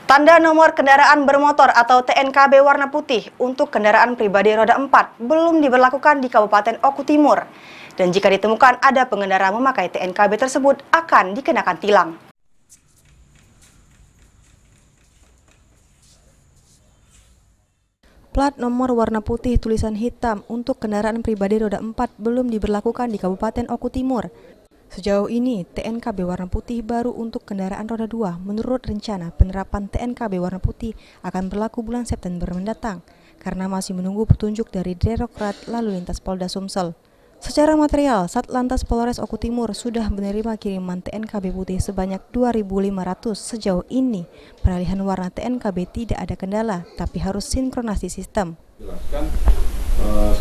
Tanda nomor kendaraan bermotor atau TNKB warna putih untuk kendaraan pribadi roda 4 belum diberlakukan di Kabupaten Oku Timur. Dan jika ditemukan ada pengendara memakai TNKB tersebut akan dikenakan tilang. Plat nomor warna putih tulisan hitam untuk kendaraan pribadi roda 4 belum diberlakukan di Kabupaten Oku Timur. Sejauh ini, TNKB warna putih baru untuk kendaraan roda 2. Menurut rencana, penerapan TNKB warna putih akan berlaku bulan September mendatang, karena masih menunggu petunjuk dari Direktorat Lalu Lintas Polda Sumsel. Secara material, Satlantas Polres Oku Timur sudah menerima kiriman TNKB putih sebanyak 2.500 sejauh ini. Peralihan warna TNKB tidak ada kendala, tapi harus sinkronasi sistem.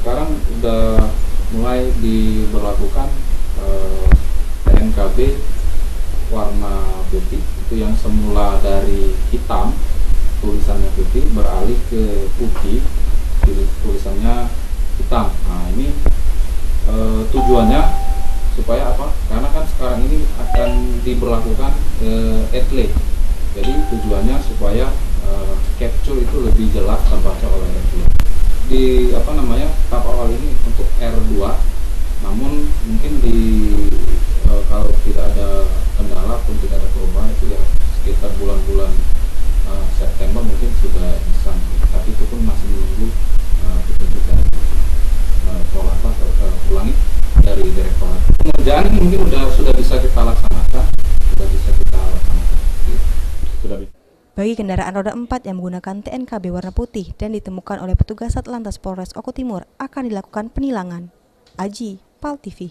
Sekarang sudah mulai diberlakukan TNKB warna putih, itu yang semula dari hitam tulisannya putih beralih ke putih tulisannya hitam. Nah, ini tujuannya supaya apa? Karena kan sekarang ini akan diberlakukan etle. Jadi tujuannya supaya capture itu lebih jelas terbaca oleh etle. Di tahap awal ini untuk R2, namun mungkin kalau tidak ada kendala pun tidak ada perubahan itu ya sekitar bulan-bulan September mungkin sudah bisa, tapi itu pun masih menunggu petunjuk dari ulangi dari Direktorat. Pengerjaan ini mungkin sudah bisa kita laksanakan, Bagi kendaraan roda 4 yang menggunakan TNKB warna putih dan ditemukan oleh petugas Satlantas Polres Oku Timur akan dilakukan penilangan. Aji, PAL TV.